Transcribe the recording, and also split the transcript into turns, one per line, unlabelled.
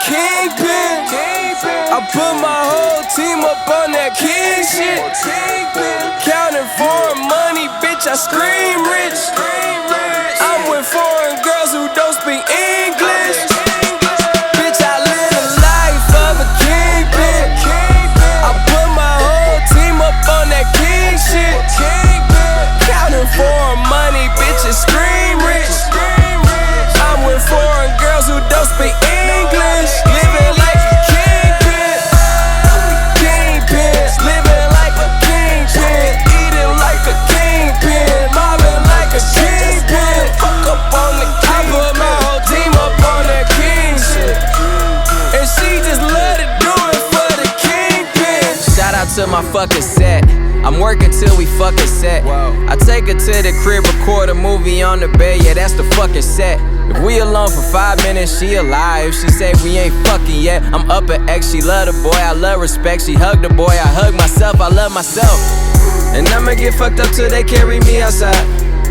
kingpin. I put my whole team up on that king shit. Counting foreign money, bitch, I scream rich. I'm with foreign girls who don't speak English. Bitch, I live the life of a kingpin. I put my whole team up on that king shit. Counting foreign money, bitches scream rich. I'm with foreign girls who don't speak English. Living like a kingpin. Kingpin. Living like a kingpin. Eating like a kingpin. Mobbing like a kingpin. Fuck up on the king. I put my whole team up on that king shit. And she just let it do it for the kingpin.
Shout out to my fucking set. I'm working till we fucking set. I take her to the crib, record a movie on the bed, yeah, that's the fucking set. If we alone for 5 minutes, she alive. She say we ain't fucking yet. I'm up at X, she love the boy, I love respect. She hug the boy, I hug myself, I love myself. And I'ma get fucked up till they carry me outside.